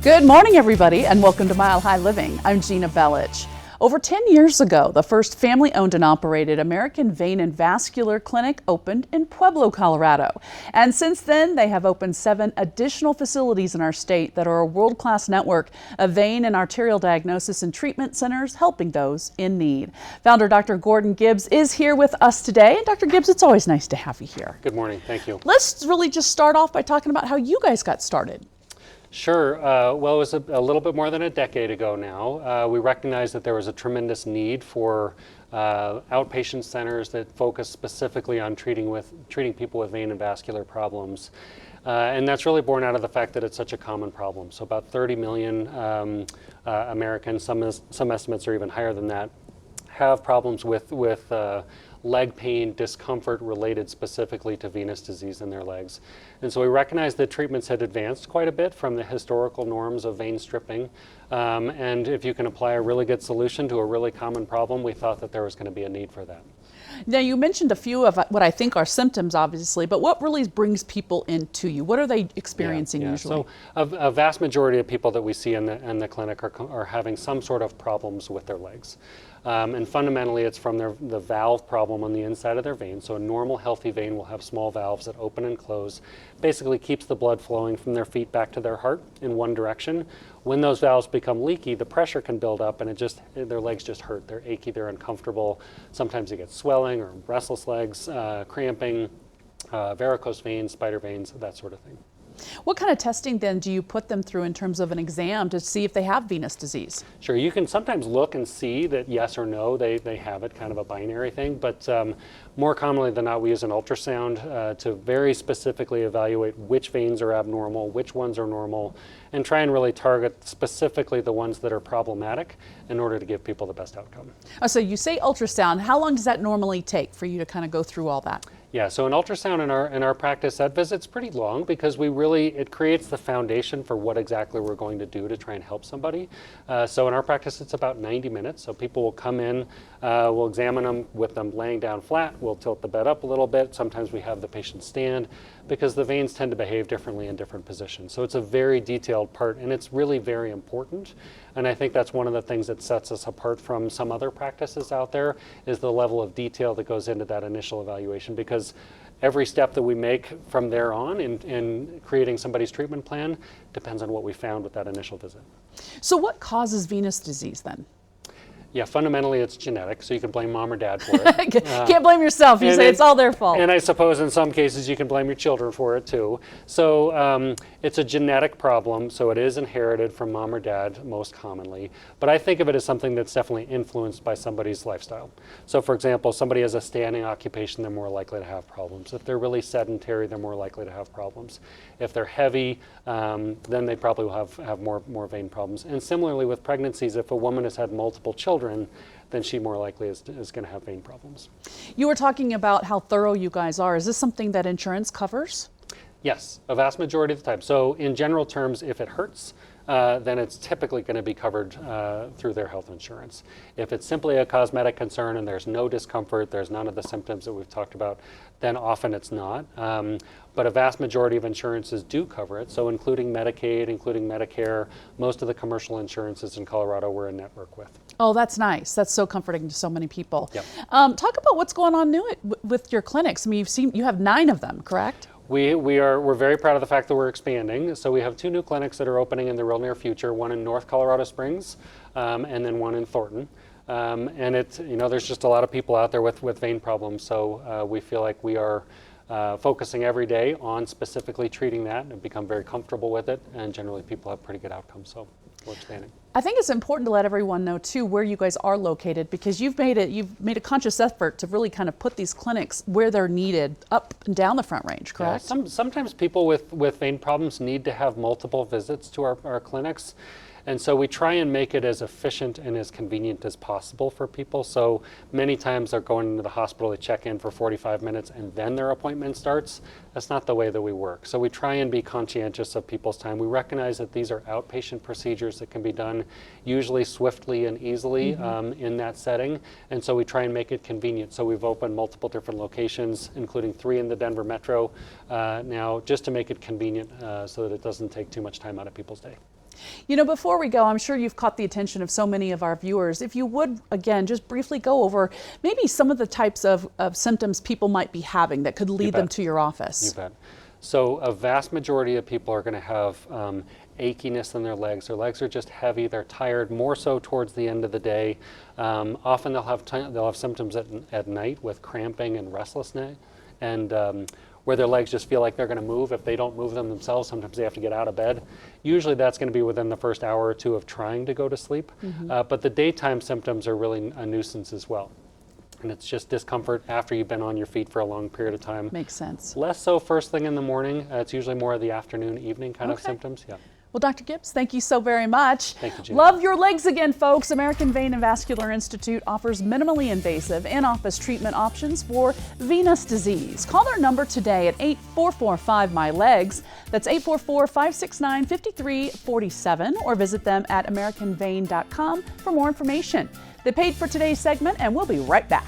Good morning, everybody, and welcome to Mile High Living. I'm Gina Bellich. Over 10 years ago, the first family-owned and operated American Vein and Vascular Clinic opened in Pueblo, Colorado. And since then, they have opened 7 additional facilities in our state that are a world-class network of vein and arterial diagnosis and treatment centers helping those in need. Founder Dr. Gordon Gibbs is here with us today. And Dr. Gibbs, it's always nice to have you here. Good morning. Thank you. Let's really just start off by talking about how you guys got started. Sure. Well, it was a little bit more than a decade ago now. We recognized that there was a tremendous need for outpatient centers that focus specifically on treating people with vein and vascular problems. And that's really born out of the fact that it's such a common problem. So about 30 million Americans, some estimates are even higher than that, have problems with leg pain, discomfort related specifically to venous disease in their legs. And so we recognized that treatments had advanced quite a bit from the historical norms of vein stripping. And if you can apply a really good solution to a really common problem, we thought that there was going to be a need for that. Now, you mentioned a few of what I think are symptoms, obviously, but what really brings people into you? What are they experiencing usually? So a vast majority of people that we see in the clinic are having some sort of problems with their legs. And fundamentally, it's from the valve problem on the inside of their vein. So a normal, healthy vein will have small valves that open and close, basically keeps the blood flowing from their feet back to their heart in one direction. When those valves become leaky, the pressure can build up and their legs just hurt. They're achy, they're uncomfortable. Sometimes you get swelling or restless legs, cramping, varicose veins, spider veins, that sort of thing. What kind of testing then do you put them through in terms of an exam to see if they have venous disease? Sure, you can sometimes look and see that yes or no, they have it, kind of a binary thing, but more commonly than not, we use an ultrasound to very specifically evaluate which veins are abnormal, which ones are normal, and try and really target specifically the ones that are problematic in order to give people the best outcome. Oh, so you say ultrasound. How long does that normally take for you to kind of go through all that? Yeah, so an ultrasound in our practice, that visit's pretty long because it creates the foundation for what exactly we're going to do to try and help somebody. So in our practice, it's about 90 minutes. So people will come in, we'll examine them with them laying down flat, we'll tilt the bed up a little bit. Sometimes we have the patient stand because the veins tend to behave differently in different positions. So it's a very detailed part and it's really very important. And I think that's one of the things that sets us apart from some other practices out there is the level of detail that goes into that initial evaluation, because every step that we make from there on in creating somebody's treatment plan depends on what we found with that initial visit. So what causes venous disease then? Yeah, fundamentally it's genetic, so you can blame mom or dad for it. Can't blame yourself. You say it's all their fault. And I suppose in some cases you can blame your children for it too. So it's a genetic problem, so it is inherited from mom or dad most commonly. But I think of it as something that's definitely influenced by somebody's lifestyle. So for example, somebody has a standing occupation, they're more likely to have problems. If they're really sedentary, they're more likely to have problems. If they're heavy, then they probably will have more vein problems. And similarly with pregnancies, if a woman has had multiple children, then she more likely is going to have vein problems. You were talking about how thorough you guys are. Is this something that insurance covers? Yes, a vast majority of the time. So in general terms, if it hurts, then it's typically going to be covered through their health insurance. If it's simply a cosmetic concern and there's no discomfort, there's none of the symptoms that we've talked about, then often it's not. But a vast majority of insurances do cover it, so including Medicaid, including Medicare, most of the commercial insurances in Colorado we're in network with. Oh, that's nice. That's so comforting to so many people. Yep. Talk about what's going on new with your clinics. I mean, you have 9 of them, correct? We're very proud of the fact that we're expanding. So we have 2 new clinics that are opening in the real near future, one in North Colorado Springs and then one in Thornton. And there's just a lot of people out there with vein problems. So we feel like we are focusing every day on specifically treating that and become very comfortable with it. And generally people have pretty good outcomes. So we're expanding. I think it's important to let everyone know too where you guys are located, because you've made a conscious effort to really kind of put these clinics where they're needed up and down the Front Range, correct? Yeah, sometimes people with vein problems need to have multiple visits to our clinics. And so we try and make it as efficient and as convenient as possible for people. So many times they're going into the hospital, they check in for 45 minutes and then their appointment starts. That's not the way that we work. So we try and be conscientious of people's time. We recognize that these are outpatient procedures that can be done usually swiftly and easily in that setting. And so we try and make it convenient. So we've opened multiple different locations, including 3 in the Denver metro now, just to make it convenient so that it doesn't take too much time out of people's day. You know, before we go, I'm sure you've caught the attention of so many of our viewers. If you would, again, just briefly go over maybe some of the types of symptoms people might be having that could lead them to your office. You bet. So a vast majority of people are going to have achiness in their legs. Their legs are just heavy. They're tired, more so towards the end of the day. Often they'll have symptoms at night with cramping and restlessness, and where their legs just feel like they're going to move. If they don't move them themselves, sometimes they have to get out of bed. Usually that's going to be within the first hour or two of trying to go to sleep. But the daytime symptoms are really a nuisance as well. And it's just discomfort after you've been on your feet for a long period of time. Makes sense. Less so first thing in the morning. It's usually more of the afternoon, evening kind of symptoms. Yeah. Well, Dr. Gibbs, thank you so very much. Thank you, Gina. Love your legs again, folks. American Vein and Vascular Institute offers minimally invasive in-office treatment options for venous disease. Call their number today at 844-5MY-LEGS. That's 844-569-5347, or visit them at americanvein.com for more information. They paid for today's segment, and we'll be right back.